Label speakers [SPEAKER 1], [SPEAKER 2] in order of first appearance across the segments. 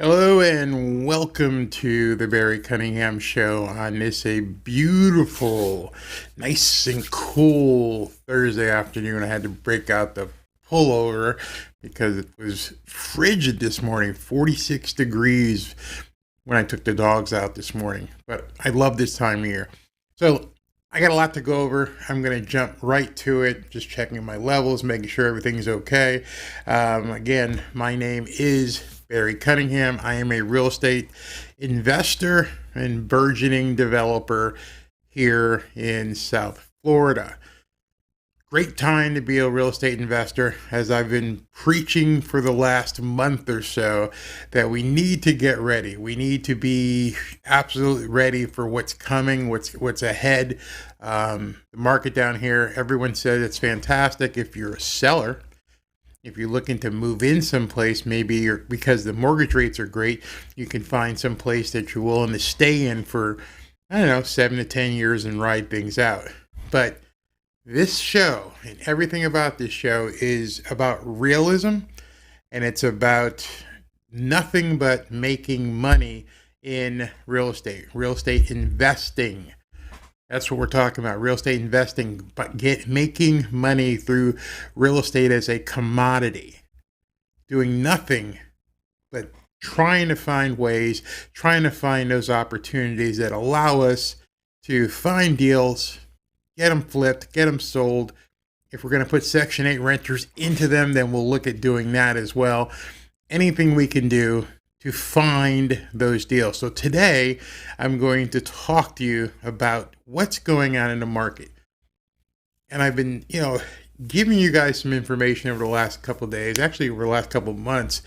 [SPEAKER 1] Hello and welcome to the Barry Cunningham Show on this beautiful, nice and cool Thursday afternoon. I had to break out the pullover because it was frigid this morning, 46 degrees when I took the dogs out this morning. But I love this time of year. So I got a lot to go over. I'm going to jump right to it, just checking my levels, making sure everything's okay. Again, my name is Barry Cunningham. I am a real estate investor and burgeoning developer here in South Florida. Great time to be a real estate investor, as I've been preaching for the last month or so that we need to get ready. We need to be absolutely ready for what's coming, what's ahead. The market down here, everyone says it's fantastic. If you're a seller, if you're looking to move in someplace, maybe because the mortgage rates are great, you can find some place that you're willing to stay in for, 7 to 10 years and ride things out. But this show and everything about this show is about realism, and it's about nothing but making money in real estate investing. That's what we're talking about, real estate investing, but making money through real estate as a commodity, doing nothing but trying to find ways, trying to find those opportunities that allow us to find deals, get them flipped, get them sold. If we're going to put Section 8 renters into them, then we'll look at doing that as well. Anything we can do to find those deals. So today, I'm going to talk to you about what's going on in the market. And I've been, giving you guys some information over the last couple of days, actually over the last couple of months,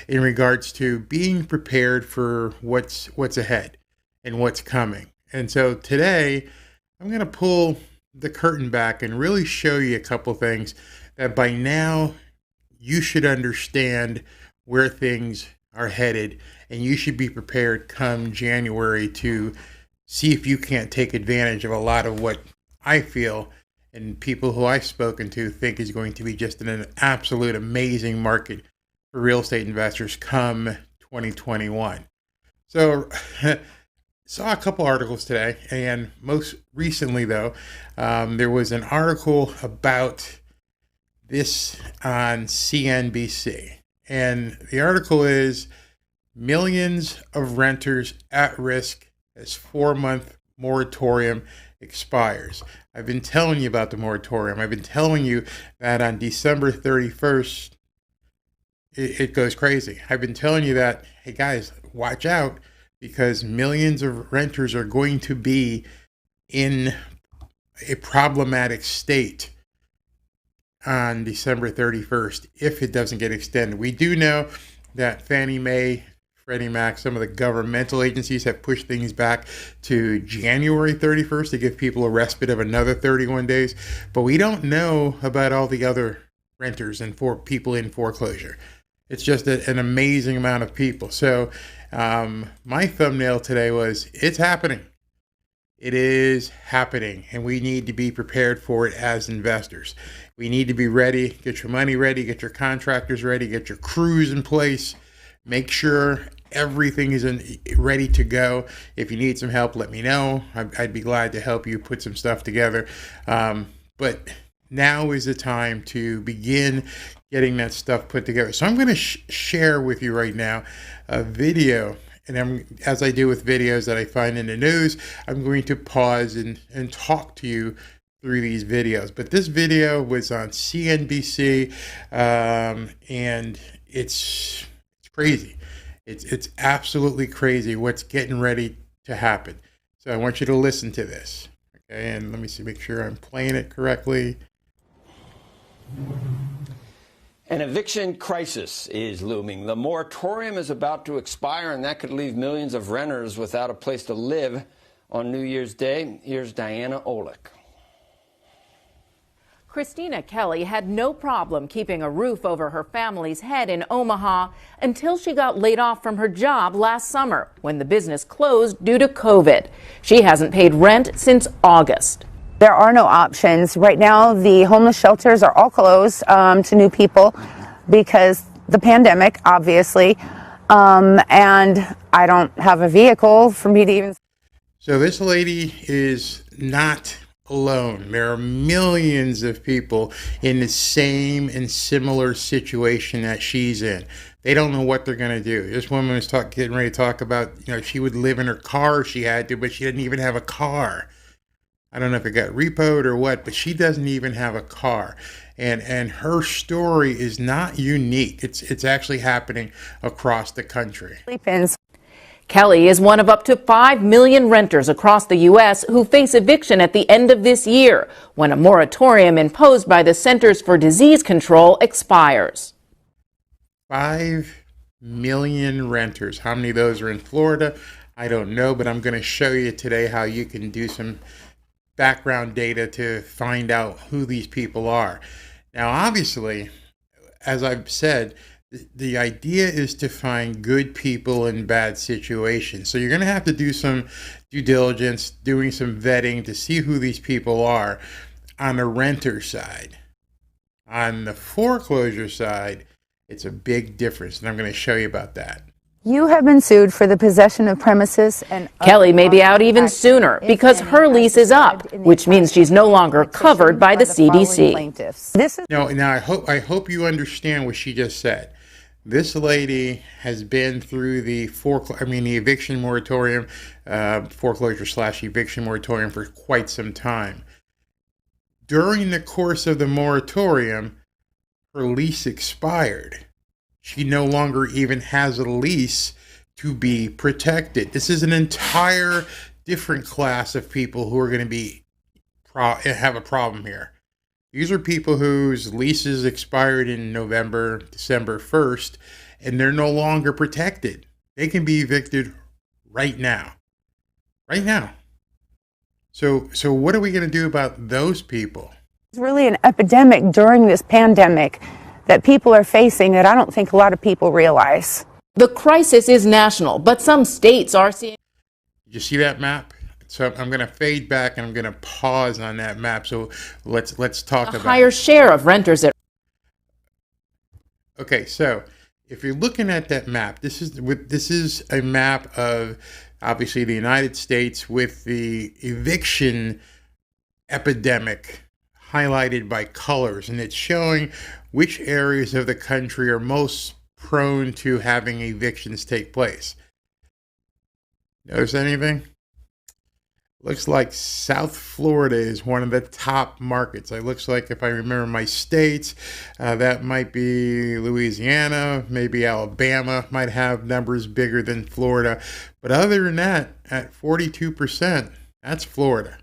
[SPEAKER 1] in regards to being prepared for what's ahead and what's coming. And so today, I'm going to pull the curtain back and really show you a couple things that by now you should understand where things are headed, and you should be prepared come January to see if you can't take advantage of a lot of what I feel and people who I've spoken to think is going to be just an absolute amazing market for real estate investors come 2021. So saw a couple articles today, and most recently though, there was an article about this on CNBC. And the article is millions of renters at risk as 4-month moratorium expires. I've been telling you about the moratorium. I've been telling you that on December 31st, it goes crazy. I've been telling you that, hey guys, watch out, because millions of renters are going to be in a problematic state on December 31st if it doesn't get extended. We do know that Fannie Mae, Freddie Mac, some of the governmental agencies have pushed things back to January 31st to give people a respite of another 31 days, but we don't know about all the other renters and for people in foreclosure. It's just an amazing amount of people. So my thumbnail today was, it's happening. It is happening, and we need to be prepared for it as investors. We need to be ready, get your money ready, get your contractors ready, get your crews in place, make sure everything is ready to go. If you need some help, let me know. I'd be glad to help you put some stuff together. But now is the time to begin getting that stuff put together. So I'm going to share with you right now a video. And as I do with videos that I find in the news, I'm going to pause and talk to you through these videos. But this video was on CNBC, and it's crazy. It's absolutely crazy what's getting ready to happen. So I want you to listen to this. Okay, and let me make sure I'm playing it correctly.
[SPEAKER 2] An eviction crisis is looming. The moratorium is about to expire, and that could leave millions of renters without a place to live on New Year's Day. Here's Diana Olick.
[SPEAKER 3] Christina Kelly had no problem keeping a roof over her family's head in Omaha until she got laid off from her job last summer when the business closed due to COVID. She hasn't paid rent since August.
[SPEAKER 4] There are no options. Right now, the homeless shelters are all closed to new people because the pandemic, obviously. and I don't have a vehicle for me to even.
[SPEAKER 1] So this lady is not alone. There are millions of people in the same and similar situation that she's in. They don't know what they're going to do. This woman was getting ready to talk about, she would live in her car if she had to, but she didn't even have a car. I don't know if it got repoed or what, but she doesn't even have a car. And her story is not unique. It's actually happening across the country.
[SPEAKER 3] Kelly is one of up to 5 million renters across the U.S. who face eviction at the end of this year, when a moratorium imposed by the Centers for Disease Control expires.
[SPEAKER 1] 5 million renters. How many of those are in Florida? I don't know, but I'm going to show you today how you can do some background data to find out who these people are. Now, obviously, as I've said, the idea is to find good people in bad situations. So you're going to have to do some due diligence, doing some vetting to see who these people are on the renter side. On the foreclosure side, it's a big difference, and I'm going to show you about that.
[SPEAKER 4] You have been sued for the possession of premises and.
[SPEAKER 3] Kelly may be out even sooner because her lease is up, which means she's no longer covered by the CDC.
[SPEAKER 1] Now I hope you understand what she just said. This lady has been through the eviction moratorium, foreclosure/eviction moratorium for quite some time. During the course of the moratorium, her lease expired. She no longer even has a lease to be protected. This is an entire different class of people who are going to have a problem here. These are people whose leases expired in November, December 1st, and they're no longer protected. They can be evicted right now. Right now. So what are we going to do about those people?
[SPEAKER 4] It's really an epidemic during this pandemic that people are facing that I don't think a lot of people realize.
[SPEAKER 3] The crisis is national, but some states are seeing.
[SPEAKER 1] Did you see that map? So I'm going to fade back and I'm going to pause on that map. So let's talk about
[SPEAKER 3] a higher share of renters at.
[SPEAKER 1] Okay, so if you're looking at that map, this is a map of obviously the United States with the eviction epidemic highlighted by colors, and it's showing which areas of the country are most prone to having evictions take place. Notice anything? Looks like South Florida is one of the top markets. It looks like, if I remember my states, that might be Louisiana, maybe Alabama might have numbers bigger than Florida. But other than that, at 42%, that's Florida.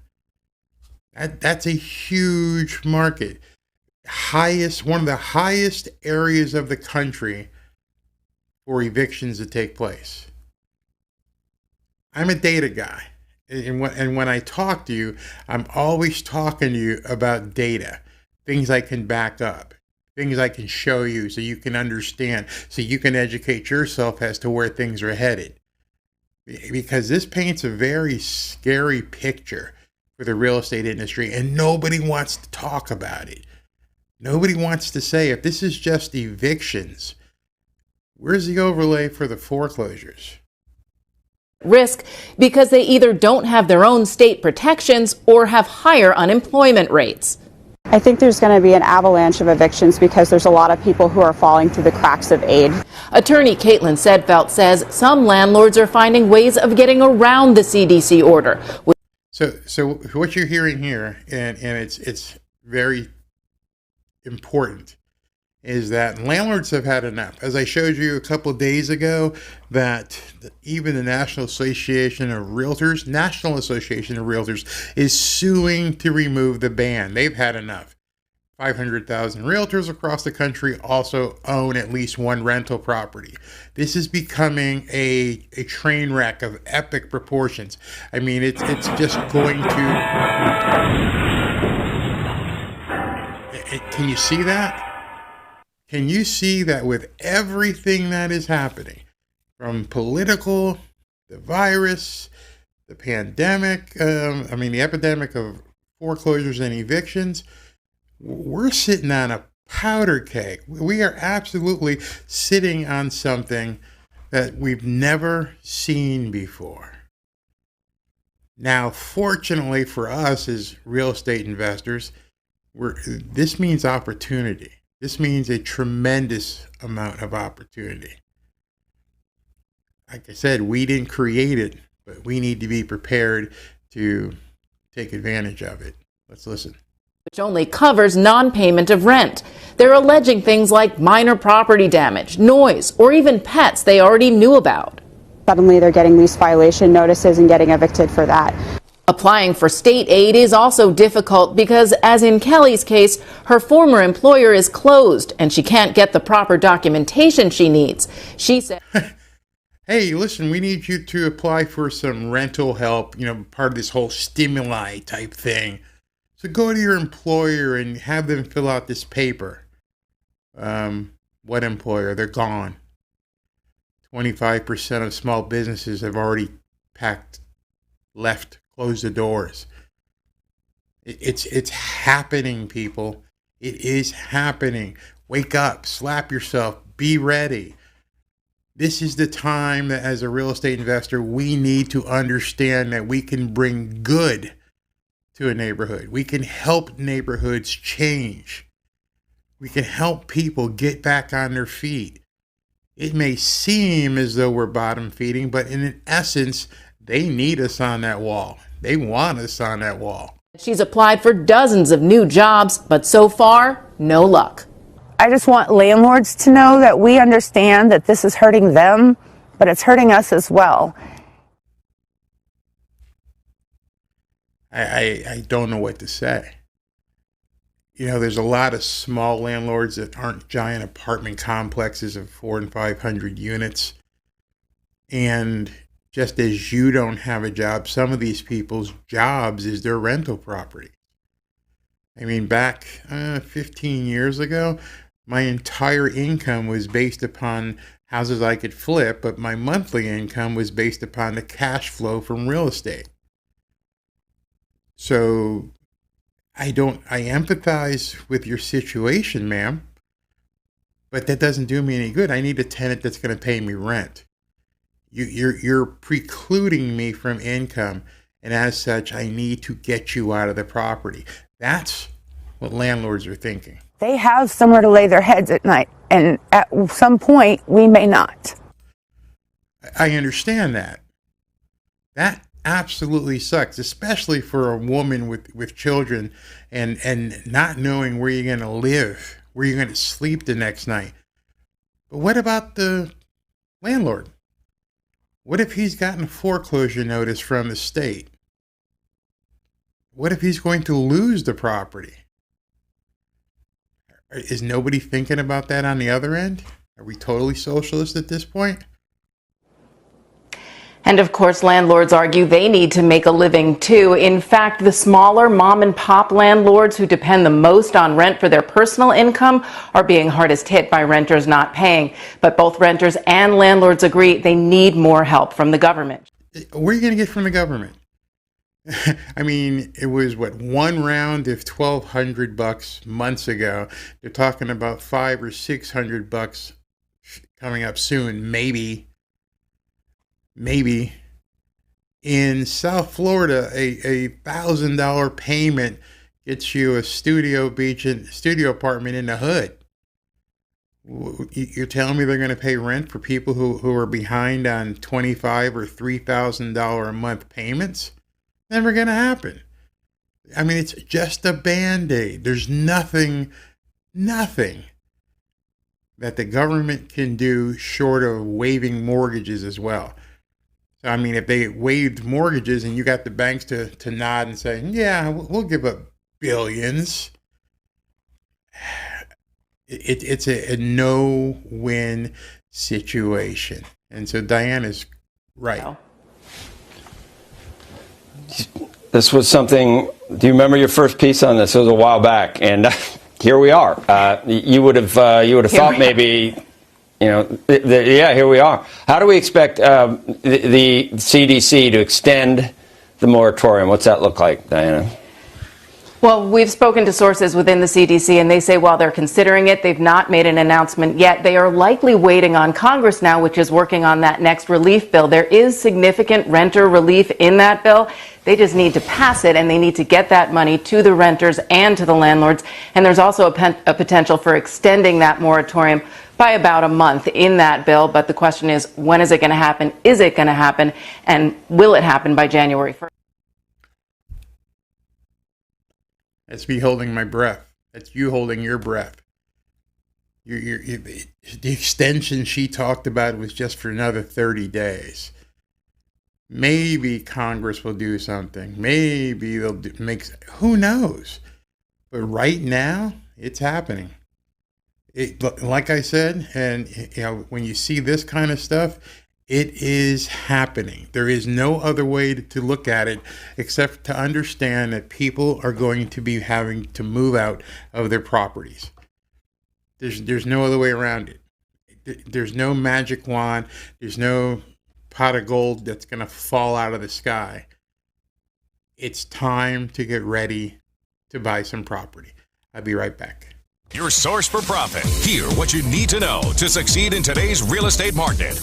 [SPEAKER 1] That's a huge market. One of the highest areas of the country for evictions to take place. I'm a data guy. And when I talk to you, I'm always talking to you about data, things I can back up, things I can show you so you can understand, so you can educate yourself as to where things are headed. Because this paints a very scary picture for the real estate industry, and nobody wants to talk about it. Nobody wants to say, if this is just evictions, where's the overlay for the foreclosures?
[SPEAKER 3] Risk because they either don't have their own state protections or have higher unemployment rates.
[SPEAKER 5] I think there's going to be an avalanche of evictions because there's a lot of people who are falling through the cracks of aid.
[SPEAKER 3] Attorney Caitlin Sedfeld says some landlords are finding ways of getting around the CDC order.
[SPEAKER 1] So what you're hearing here, and it's very important, is that landlords have had enough. As I showed you a couple of days ago, that even the National Association of Realtors is suing to remove the ban. They've had enough. 500,000 realtors across the country also own at least one rental property. This is becoming a train wreck of epic proportions. I mean, it's just going to... Can you see that? Can you see that with everything that is happening, from political, the virus, the pandemic, the epidemic of foreclosures and evictions, we're sitting on a powder keg. We are absolutely sitting on something that we've never seen before. Now, fortunately for us as real estate investors, this means opportunity. This means a tremendous amount of opportunity. Like I said, we didn't create it, but we need to be prepared to take advantage of it. Let's listen.
[SPEAKER 3] Which only covers non-payment of rent. They're alleging things like minor property damage, noise, or even pets they already knew about.
[SPEAKER 5] Suddenly they're getting lease violation notices and getting evicted for that.
[SPEAKER 3] Applying for state aid is also difficult because, as in Kelly's case, her former employer is closed and she can't get the proper documentation she needs. She said,
[SPEAKER 1] hey, listen, we need you to apply for some rental help, part of this whole stimuli type thing. So go to your employer and have them fill out this paper. What employer? They're gone. 25% of small businesses have already left, closed the doors. It's happening, people. It is happening. Wake up, slap yourself, be ready. This is the time that as a real estate investor, we need to understand that we can bring good to a neighborhood. We can help neighborhoods change. We can help people get back on their feet. It may seem as though we're bottom feeding, but in essence, they need us on that wall. They want us on that wall.
[SPEAKER 3] she's applied for dozens of new jobs, but so far, no luck.
[SPEAKER 4] I just want landlords to know that we understand that this is hurting them, but it's hurting us as well.
[SPEAKER 1] I don't know what to say. You know, there's a lot of small landlords that aren't giant apartment complexes of 400 and 500 units. And just as you don't have a job, some of these people's jobs is their rental property. I mean, back 15 years ago, my entire income was based upon houses I could flip, but my monthly income was based upon the cash flow from real estate. So I empathize with your situation, ma'am, but that doesn't do me any good. I need a tenant that's going to pay me rent. You're precluding me from income, and as such, I need to get you out of the property. That's what landlords are thinking.
[SPEAKER 4] They have somewhere to lay their heads at night, and at some point, we may not.
[SPEAKER 1] I understand that. That absolutely sucks, especially for a woman with children and not knowing where you're going to live, where you're going to sleep the next night. But what about the landlord? What if he's gotten a foreclosure notice from the state? What if he's going to lose the property? Is nobody thinking about that on the other end? Are we totally socialist at this point?
[SPEAKER 3] And of course, landlords argue they need to make a living too. In fact, the smaller mom and pop landlords who depend the most on rent for their personal income are being hardest hit by renters not paying. But both renters and landlords agree they need more help from the government.
[SPEAKER 1] Where are you going to get from the government? I mean, it was one round of $1,200 months ago. They're talking about $500 or $600 coming up soon, maybe. In South Florida, a $1,000 payment gets you a studio apartment in the hood. You're telling me they're going to pay rent for people who are behind on $2,500 or $3,000 a month payments? Never going to happen. I mean, it's just a Band-Aid. There's nothing that the government can do short of waiving mortgages as well. So, I mean, if they waived mortgages and you got the banks to nod and say, yeah, we'll give up billions, it's a no-win situation. And so Diana's right.
[SPEAKER 3] No.
[SPEAKER 2] This was something, do you remember your first piece on this? It was a while back, and here we are. You would have thought maybe, here we are. How do we expect the CDC to extend the moratorium? What's that look like, Diana?
[SPEAKER 3] Well, we've spoken to sources within the CDC, and they say while they're considering it, they've not made an announcement yet. They are likely waiting on Congress now, which is working on that next relief bill. There is significant renter relief in that bill. They just need to pass it, and they need to get that money to the renters and to the landlords. And there's also a potential for extending that moratorium by about a month in that bill. But the question is, when is it going to happen? Is it going to happen? And will it happen by January 1st?
[SPEAKER 1] That's me holding my breath. That's you holding your breath. The extension she talked about was just for another 30 days. Maybe Congress will do something. Maybe they'll who knows? But right now, it's happening. Like I said, and when you see this kind of stuff, it is happening. There is no other way to look at it except to understand that people are going to be having to move out of their properties. There's no other way around it. There's no magic wand. There's no pot of gold that's going to fall out of the sky. It's time to get ready to buy some property. I'll be right back.
[SPEAKER 6] Your source for profit. Hear what you need to know to succeed in today's real estate market.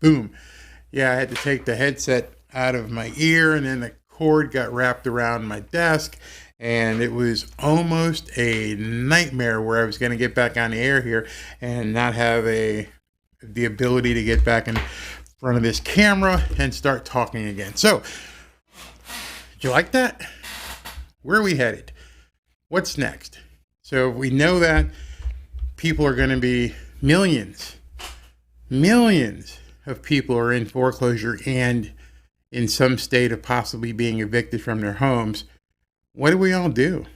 [SPEAKER 1] Boom. Yeah, I had to take the headset out of my ear, and then the cord got wrapped around my desk, and it was almost a nightmare where I was going to get back on the air here and not have the ability to get back in front of this camera and start talking again. So, did you like that? Where are we headed? What's next? So we know that people are going to be millions of people are in foreclosure and in some state of possibly being evicted from their homes. What do we all do?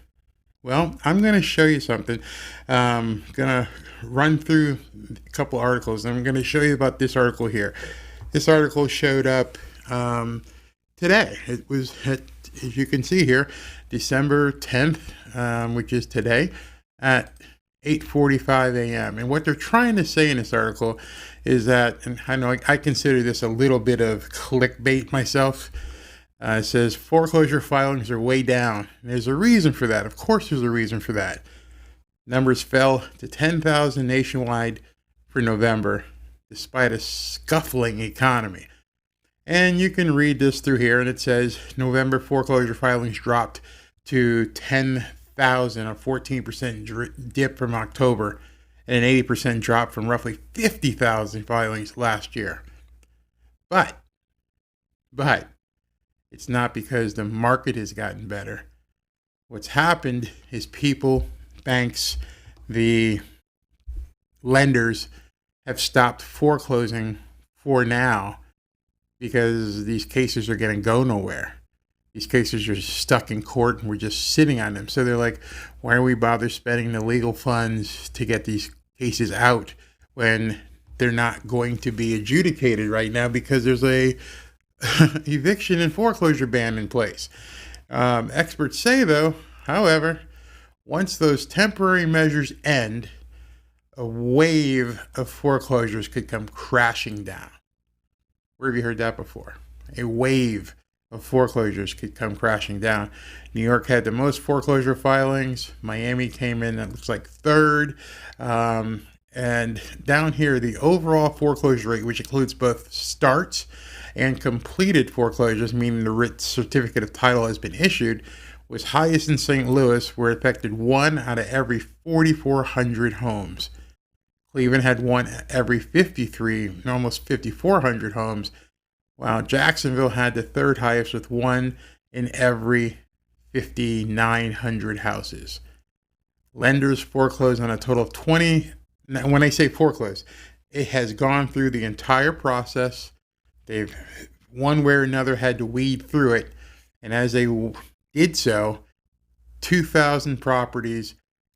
[SPEAKER 1] Well, I'm going to show you something. I'm going to run through a couple articles, and I'm going to show you about this article here. This article showed up today. It was, as you can see here, December 10th, which is today, at 8:45 a.m. And what they're trying to say in this article is that, and I know I consider this a little bit of clickbait myself. It says foreclosure filings are way down. And there's a reason for that. Of course, there's a reason for that. Numbers fell to 10,000 nationwide for November, despite a scuffling economy. And you can read this through here, and it says November foreclosure filings dropped to 10,000, a 14% dip from October, and an 80% drop from roughly 50,000 filings last year. But it's not because the market has gotten better. What's happened is people, banks, the lenders have stopped foreclosing for now because these cases are going to go nowhere. These cases are stuck in court and we're just sitting on them. So they're like, why are we bother spending the legal funds to get these cases out when they're not going to be adjudicated right now because there's a eviction and foreclosure ban in place. Experts say, though, however, once those temporary measures end, a wave of foreclosures could come crashing down. Where have you heard that before? A wave of foreclosures could come crashing down. New York had the most foreclosure filings. Miami came in, it looks like third. And down here, the overall foreclosure rate, which includes both starts and completed foreclosures, meaning the writ certificate of title has been issued, was highest in St. Louis, where it affected 1 out of every 4,400 homes. Cleveland had 1 every 53, almost 5,400 homes, while Jacksonville had the third highest with 1 in every 5,900 houses. Lenders foreclosed on a total of 20. Now, when I say foreclosed, it has gone through the entire process. They've one way or another had to weed through it. And as they did so, 2,000 properties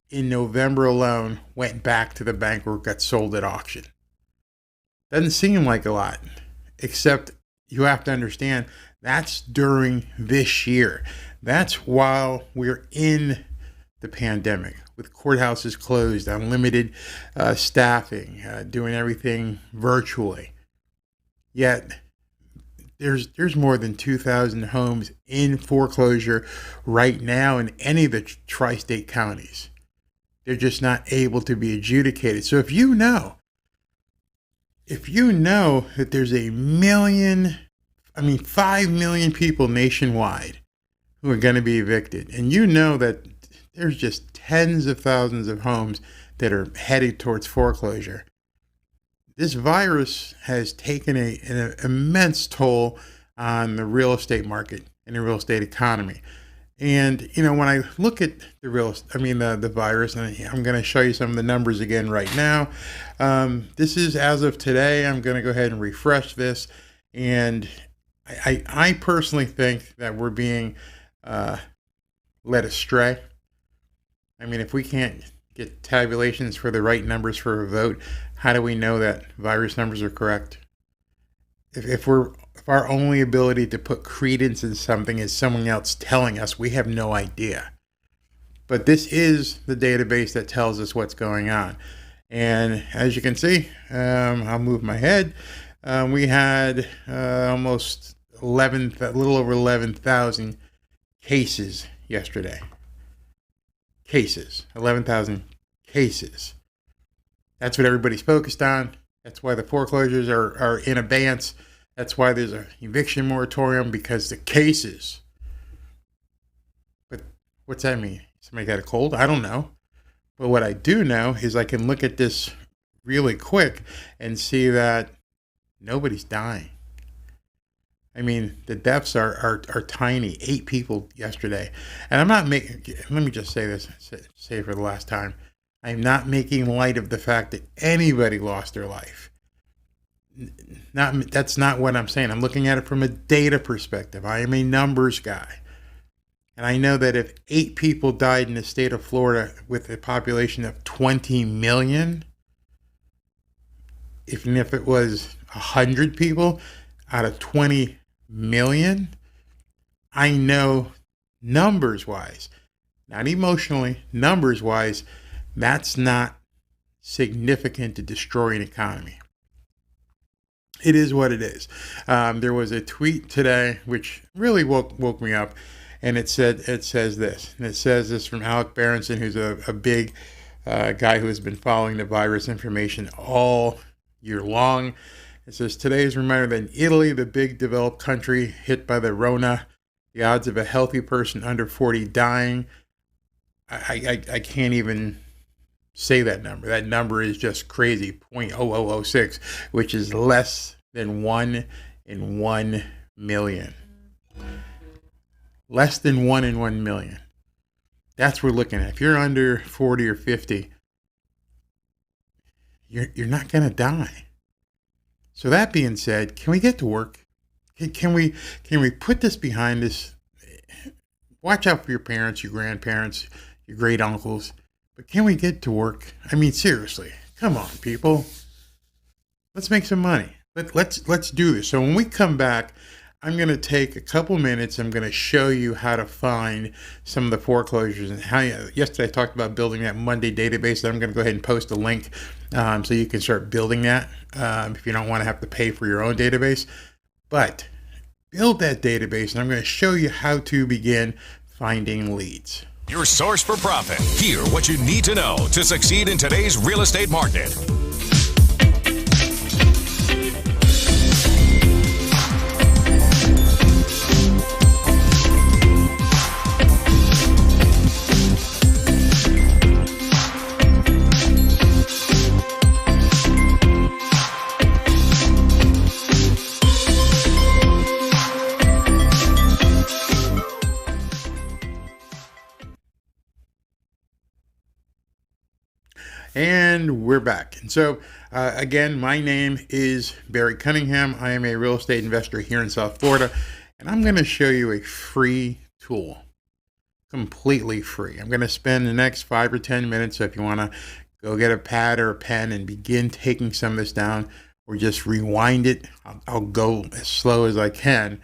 [SPEAKER 1] in November alone went back to the bank or got sold at auction. Doesn't seem like a lot, except you have to understand that's during this year. That's while we're in the pandemic, with courthouses closed, unlimited staffing, doing everything virtually. Yet there's more than 2,000 homes in foreclosure right now in any of the tri-state counties. They're just not able to be adjudicated. So if you know that there's 5 million people nationwide who are going to be evicted, and you know that there's just tens of thousands of homes that are headed towards foreclosure, this virus has taken an immense toll on the real estate market and the real estate economy. And, when I look at the virus, and I'm going to show you some of the numbers again right now. This is as of today. I'm going to go ahead and refresh this. And I personally think that we're being led astray. If we can't get tabulations for the right numbers for a vote, how do we know that virus numbers are correct? If our only ability to put credence in something is someone else telling us, we have no idea. But this is the database that tells us what's going on. And as you can see, I'll move my head. We had almost a little over 11,000 cases yesterday. 11,000 cases. That's what everybody's focused on. That's why the foreclosures are in abeyance. That's why there's an eviction moratorium, because the cases. But what's that mean? Somebody got a cold? I don't know. But what I do know is I can look at this really quick and see that nobody's dying. The deaths are tiny. 8 people yesterday. And I'm not making, let me just say this, say it for the last time. I'm not making light of the fact that anybody lost their life. That's not what I'm saying. I'm looking at it from a data perspective. I am a numbers guy. And I know that if 8 people died in the state of Florida with a population of 20 million, even if it was 100 people out of 20 million, I know numbers-wise, not emotionally, numbers-wise, that's not significant to destroy an economy. It is what it is. There was a tweet today which really woke me up, and it says this. And it says this from Alec Berenson, who's a big guy who has been following the virus information all year long. It says, today's reminder that in Italy, the big developed country hit by the Rona, the odds of a healthy person under 40 dying, I can't even say that number. That number is just crazy, 0.0006, which is less than 1 in 1 million. Less than 1 in 1 million. That's what we're looking at. If you're under 40 or 50, you're not going to die. So that being said, can we get to work? Can we put this behind us? Watch out for your parents, your grandparents, your great uncles. But can we get to work? Seriously, come on, people. Let's make some money. Let's do this. So when we come back, I'm going to take a couple minutes. I'm going to show you how to find some of the foreclosures and how. Yesterday I talked about building that Monday database. I'm going to go ahead and post a link so you can start building that if you don't want to have to pay for your own database. But build that database, and I'm going to show you how to begin finding leads.
[SPEAKER 6] Your source for profit. Hear what you need to know to succeed in today's real estate market.
[SPEAKER 1] And we're back. And so, again, my name is Barry Cunningham. I am a real estate investor here in South Florida, and I'm going to show you a free tool. completely free. I'm going to spend the next 5 or 10 minutes. So if you want to go get a pad or a pen and begin taking some of this down, or just rewind it, I'll go as slow as I can.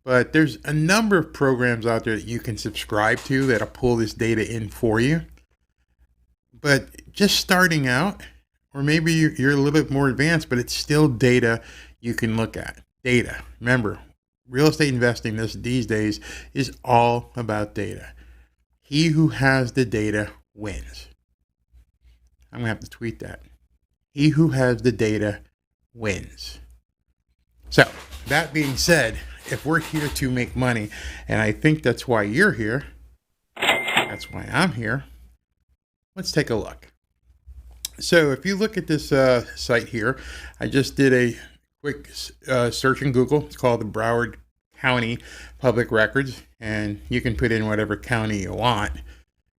[SPEAKER 1] But there's a number of programs out there that you can subscribe to that'll pull this data in for you. But just starting out, or maybe you're a little bit more advanced, but it's still data you can look at. Data. Remember, real estate investing these days is all about data. He who has the data wins. I'm going to have to tweet that. He who has the data wins. So, that being said, if we're here to make money, and I think that's why you're here, that's why I'm here, let's take a look. So, if you look at this site here, I just did a quick search in Google. It's called the Broward County Public Records, and you can put in whatever county you want.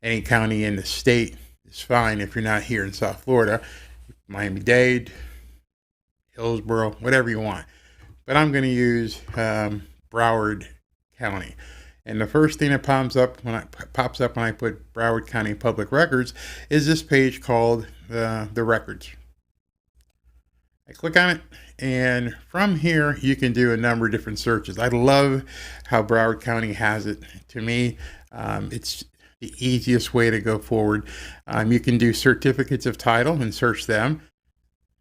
[SPEAKER 1] Any county in the state is fine if you're not here in South Florida. Miami-Dade, Hillsborough, whatever you want. But I'm going to use Broward County. And the first thing that pops up when I put Broward County Public Records is this page called the Records. I click on it, and from here you can do a number of different searches. I love how Broward County has it. To me, it's the easiest way to go forward. You can do certificates of title and search them.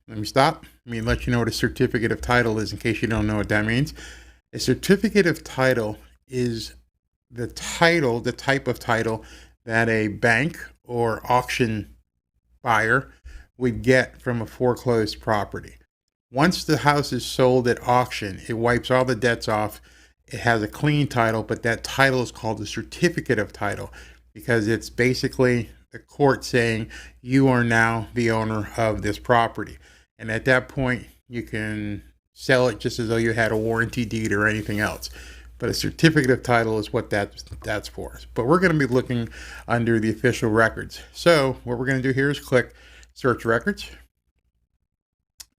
[SPEAKER 1] Let me stop. Let you know what a certificate of title is in case you don't know what that means. A certificate of title is the type of title that a bank or auction buyer would get from a foreclosed property. Once the house is sold at auction, it wipes all the debts off. It has a clean title, but that title is called a certificate of title because it's basically the court saying you are now the owner of this property. And at that point, you can sell it just as though you had a warranty deed or anything else. But a certificate of title is what that's for. But we're going to be looking under the official records. So what we're going to do here is click Search Records.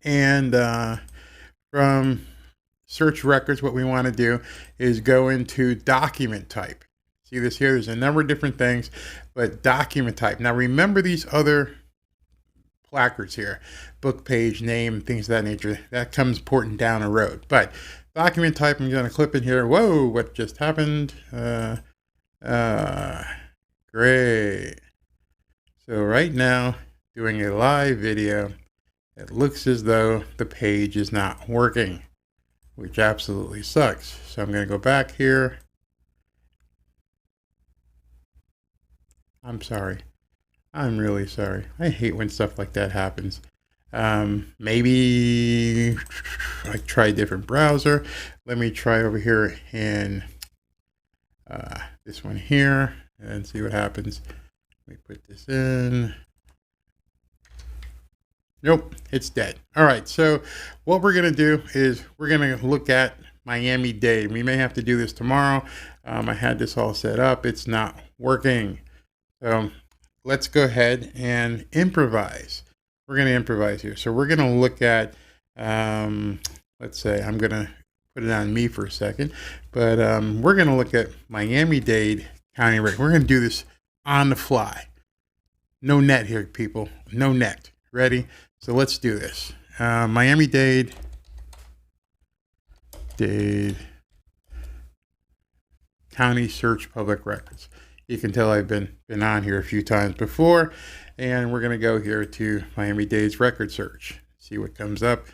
[SPEAKER 1] And from Search Records, what we want to do is go into document type. See this here? There's a number of different things, but document type. Now remember these other placards here, book page, name, things of that nature. That comes important down the road. But document type, I'm going to clip in here. Whoa, what just happened? Great. So right now, doing a live video, it looks as though the page is not working, which absolutely sucks. So I'm going to go back here. I'm sorry. I'm really sorry. I hate when stuff like that happens. Maybe I try a different browser. Let me try over here in this one here and see what happens. Let me put this in. Nope, it's dead. All right, so what we're going to do is we're going to look at Miami-Dade. We may have to do this tomorrow. I had this all set up. It's not working. So let's go ahead and improvise. We're going to improvise here. So we're going to look at, let's say, I'm going to put it on me for a second, but we're going to look at Miami-Dade County rate. We're going to do this on the fly. No net here, people. No net. Ready? So let's do this. Miami-Dade County Search Public Records. You can tell I've been on here a few times before, and we're going to go here to Miami-Dade's record search, see what comes up.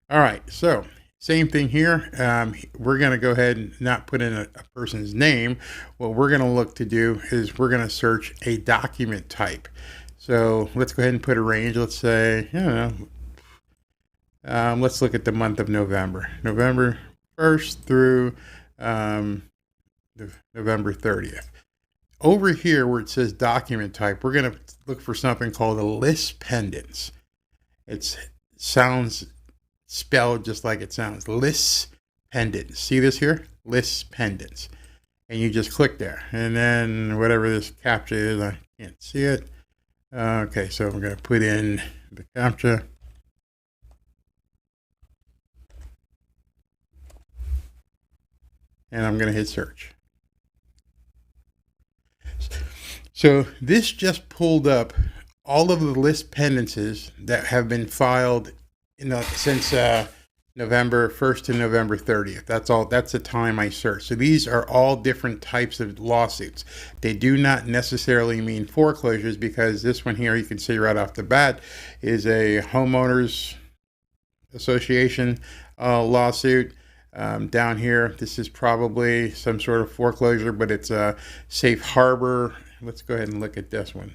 [SPEAKER 1] All right, so same thing here. We're going to go ahead and not put in a person's name. What we're going to look to do is we're going to search a document type. So let's go ahead and put a range. Let's say, I don't know, let's look at the month of November. November 1st through November 30th. Over here where it says document type, we're going to look for something called a list pendants. It sounds spelled just like it sounds. List pendants. See this here? List pendants. And you just click there. And then whatever this CAPTCHA is, I can't see it. Okay, so I'm going to put in the CAPTCHA. And I'm going to hit search. So this just pulled up all of the list pendencies that have been filed since November 1st to November 30th. That's all. That's the time I searched. So these are all different types of lawsuits. They do not necessarily mean foreclosures, because this one here, you can see right off the bat, is a homeowners association lawsuit. Down here, this is probably some sort of foreclosure, but it's a safe harbor. Let's go ahead and look at this one.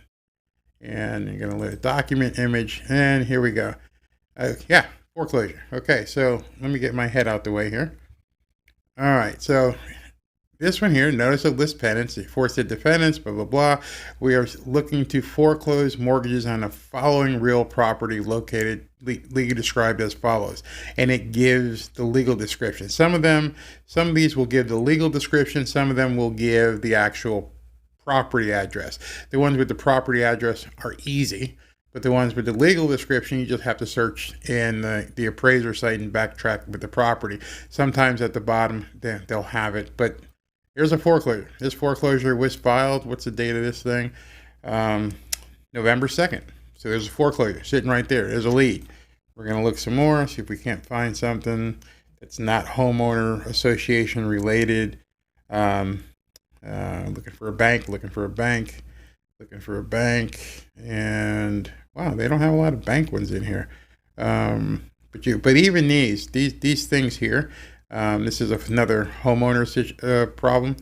[SPEAKER 1] And you're going to look at document image, and here we go. Yeah, foreclosure. Okay, so let me get my head out the way here. All right, so this one here, notice of list pendants, forced defendants, blah, blah, blah. We are looking to foreclose mortgages on the following real property located, legally described as follows. And it gives the legal description. Some of these will give the legal description. Some of them will give the actual property address. The ones with the property address are easy, but the ones with the legal description, you just have to search in the appraiser site and backtrack with the property. Sometimes at the bottom, they'll have it, but here's a foreclosure. This foreclosure was filed. What's the date of this thing? November 2nd. So there's a foreclosure sitting right there. There's a lead. We're going to look some more, see if we can't find something that's not homeowner association related. Looking for a bank, and wow, they don't have a lot of bank ones in here. But even these things here, this is another homeowner problem.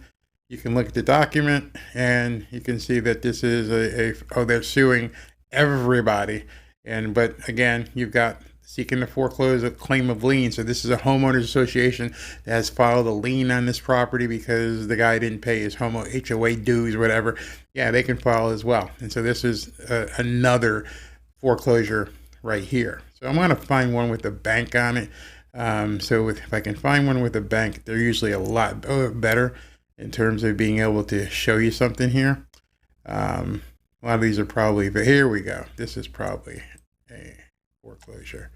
[SPEAKER 1] You can look at the document and you can see that this is they're suing everybody. But again, you've got seeking to foreclose a claim of lien. So this is a homeowners association that has filed a lien on this property because the guy didn't pay his HOA dues or whatever. Yeah, they can file as well. And so this is another foreclosure right here. So I'm going to find one with a bank on it. If I can find one with a bank, they're usually a lot better in terms of being able to show you something here. A lot of these are probably, but here we go. This is probably a foreclosure.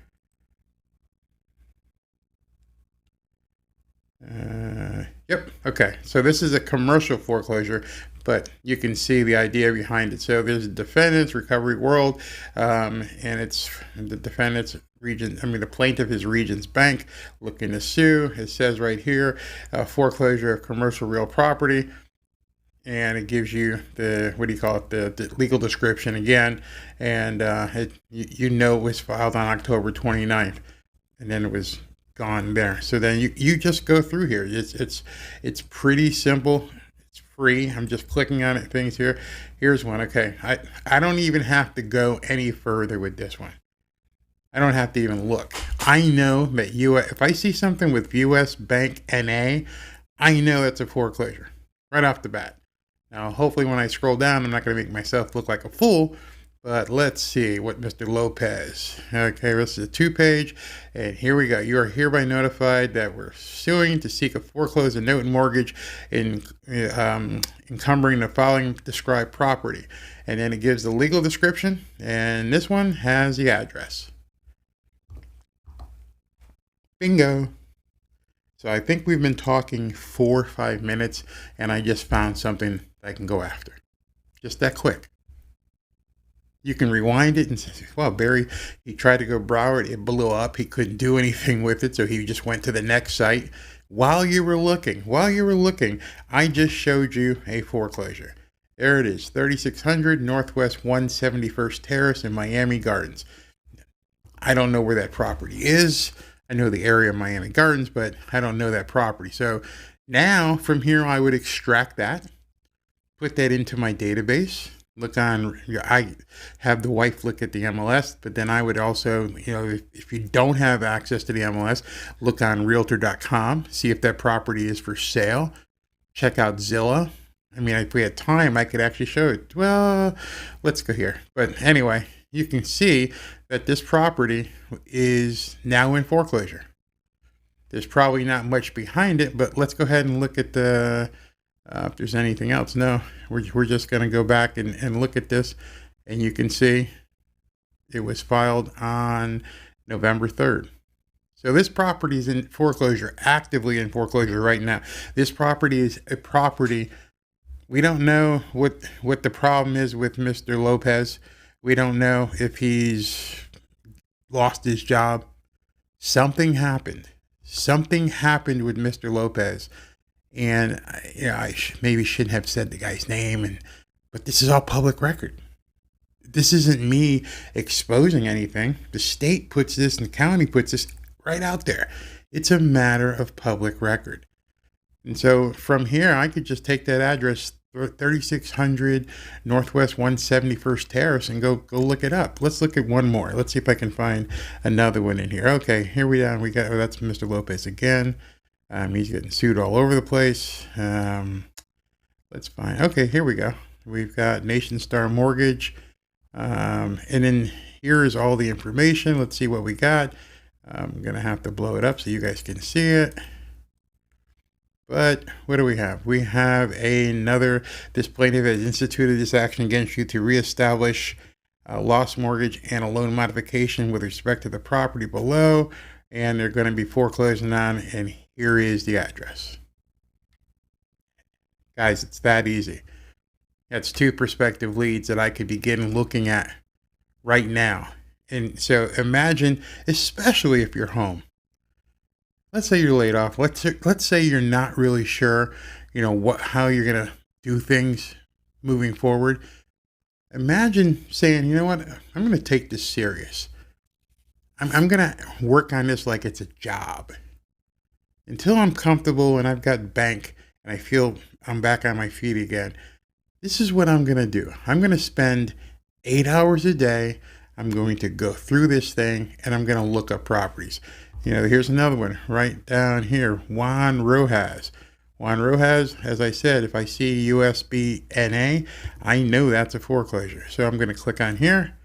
[SPEAKER 1] Yep. Okay. So this is a commercial foreclosure, but you can see the idea behind it. So there's a defendant's Recovery World, and it's the defendant's the plaintiff is Regions Bank looking to sue. It says right here, foreclosure of commercial real property. And it gives you the legal description again. And it was filed on October 29th, and then it was gone there. So then you just go through here. It's pretty simple. It's free. I'm just clicking on it, things here. Here's one. Okay. I don't even have to go any further with this one. I don't have to even look. I know that if I see something with US Bank NA, I know it's a foreclosure right off the bat. Now, hopefully when I scroll down, I'm not going to make myself look like a fool, but let's see what Mr. Lopez. Okay, this is a 2-page, and here we go. You are hereby notified that we're suing to seek a foreclosed note and mortgage encumbering the following described property. And then it gives the legal description, and this one has the address. Bingo. So I think we've been talking 4 or 5 minutes, and I just found something I can go after. Just that quick. You can rewind it and say, well, Barry, he tried to go Broward, it blew up. He couldn't do anything with it, so he just went to the next site. While you were looking, I just showed you a foreclosure. There it is, 3600 Northwest 171st Terrace in Miami Gardens. I don't know where that property is. I know the area of Miami Gardens, but I don't know that property. So now from here, I would extract that, put that into my database, I have the wife look at the MLS, but then I would also, if you don't have access to the MLS, look on realtor.com, see if that property is for sale, check out Zillow. I mean, if we had time, I could actually show it. Well, let's go here. But anyway, you can see that this property is now in foreclosure. There's probably not much behind it, but let's go ahead and look at if there's anything else. No, we're just going to go back and look at this, and you can see it was filed on November 3rd. So this property is in foreclosure, actively in foreclosure right now. This property is a property We don't know what the problem is with Mr. Lopez. We don't know if he's lost his job. Something happened. Something happened with Mr. Lopez. And I maybe shouldn't have said the guy's name, but this is all public record. This isn't me exposing anything. The state puts this and the county puts this right out there. It's a matter of public record. And so from here, I could just take that address, 3600 Northwest 171st Terrace, and go look it up. Let's look at one more. Let's see if I can find another one in here. Okay, here we are. That's Mr. Lopez again. He's getting sued all over the place. Let's find. Okay, here we go. We've got Nation Star Mortgage. And then here's all the information. Let's see what we got. I'm going to have to blow it up so you guys can see it. But what do we have? We have this plaintiff has instituted this action against you to reestablish a lost mortgage and a loan modification with respect to the property below. And they're going to be foreclosing on, and here is the address. Guys, it's that easy. That's 2 prospective leads that I could begin looking at right now. And so imagine, especially if you're home. Let's say you're laid off. Let's say you're not really sure, how you're going to do things moving forward. Imagine saying, you know what, I'm going to take this serious. I'm going to work on this like it's a job. Until I'm comfortable and I've got bank and I feel I'm back on my feet again, this is what I'm going to do. I'm going to spend 8 hours a day. I'm going to go through this thing and I'm going to look up properties. Here's another one right down here. Juan Rojas. Juan Rojas, as I said, if I see USB NA, I know that's a foreclosure. So I'm going to click on here.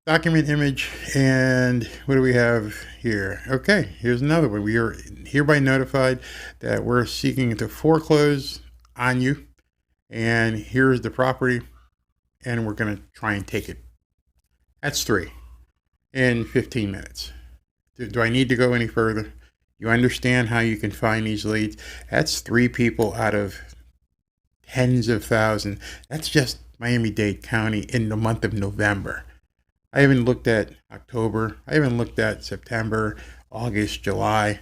[SPEAKER 1] Document image, and what do we have here? Okay, here's another one. We are hereby notified that we're seeking to foreclose on you, and here's the property, and we're going to try and take it. That's 3 in 15 minutes. Do I need to go any further? You understand how you can find these leads? That's 3 people out of tens of thousands. That's just Miami-Dade County in the month of November. I haven't looked at October. I haven't looked at September, August, July.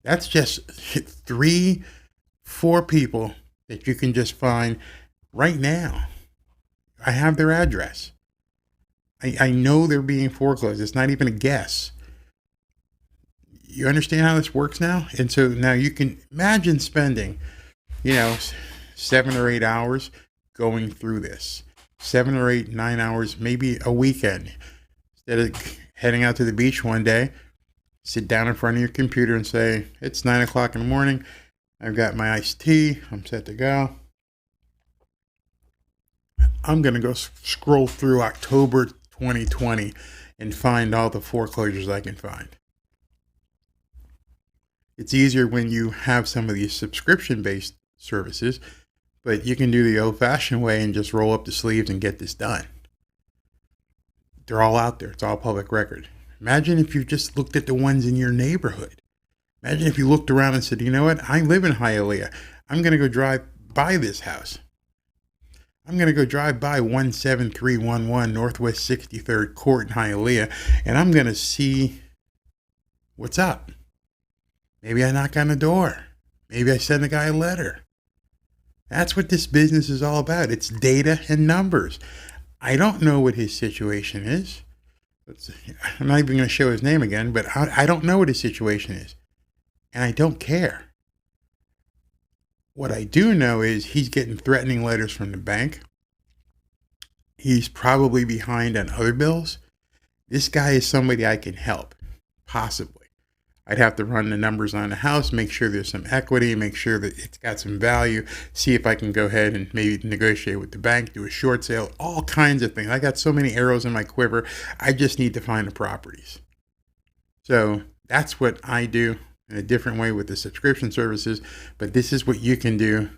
[SPEAKER 1] That's just 3, 4 people that you can just find right now. I have their address. I know they're being foreclosed. It's not even a guess. You understand how this works now? And so now you can imagine spending, 7 or 8 hours going through this. 7 or 8, 9 hours, maybe a weekend. Instead of heading out to the beach one day, sit down in front of your computer and say, it's 9 o'clock in the morning. I've got my iced tea. I'm set to go. I'm going to go scroll through October 2020 and find all the foreclosures I can find. It's easier when you have some of these subscription-based services, but you can do the old-fashioned way and just roll up the sleeves and get this done. They're all out there. It's all public record. Imagine if you just looked at the ones in your neighborhood. Imagine if you looked around and said, you know what? I live in Hialeah. I'm going to go drive by this house. I'm going to go drive by 17311 Northwest 63rd Court in Hialeah, and I'm going to see what's up. Maybe I knock on the door. Maybe I send the guy a letter. That's what this business is all about. It's data and numbers. I don't know what his situation is. I'm not even going to show his name again, but I don't know what his situation is. And I don't care. What I do know is he's getting threatening letters from the bank. He's probably behind on other bills. This guy is somebody I can help, possibly. I'd have to run the numbers on the house, make sure there's some equity, make sure that it's got some value, see if I can go ahead and maybe negotiate with the bank, do a short sale, all kinds of things. I got so many arrows in my quiver. I just need to find the properties. So that's what I do in a different way with the subscription services. But this is what you can do.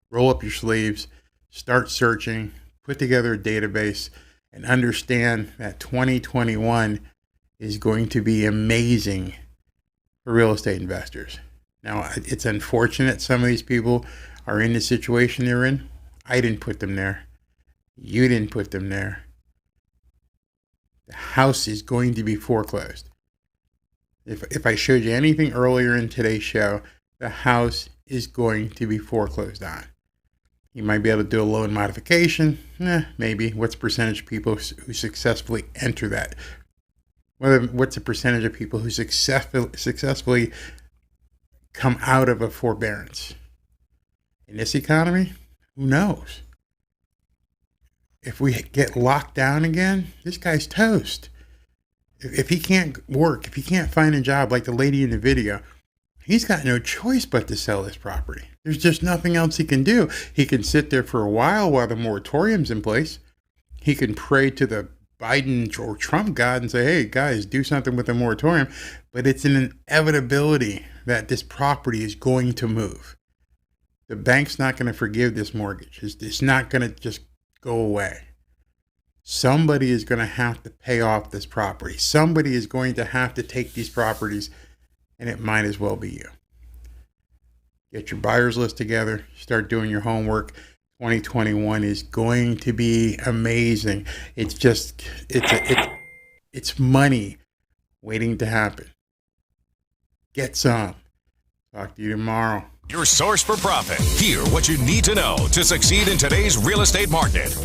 [SPEAKER 1] Roll up your sleeves, start searching, put together a database, and understand that 2021 is going to be amazing for real estate investors. Now, it's unfortunate some of these people are in the situation they're in. I didn't put them there. You didn't put them there. The house is going to be foreclosed. If I showed you anything earlier in today's show, the house is going to be foreclosed on. You might be able to do a loan modification. Maybe. What's the percentage of people who successfully enter that? What's the percentage of people who successfully come out of a forbearance? In this economy, who knows? If we get locked down again, this guy's toast. If he can't work, if he can't find a job like the lady in the video, he's got no choice but to sell this property. There's just nothing else he can do. He can sit there for a while the moratorium's in place. He can pray to the Biden or Trump God and say, hey, guys, do something with the moratorium. But it's an inevitability that this property is going to move. The bank's not going to forgive this mortgage. It's not going to just go away. Somebody is going to have to pay off this property. Somebody is going to have to take these properties, and it might as well be you. Get your buyer's list together. Start doing your homework. 2021 is going to be amazing. It's money waiting to happen. Get some. Talk to you tomorrow.
[SPEAKER 6] Your source for profit. Hear what you need to know to succeed in today's real estate market.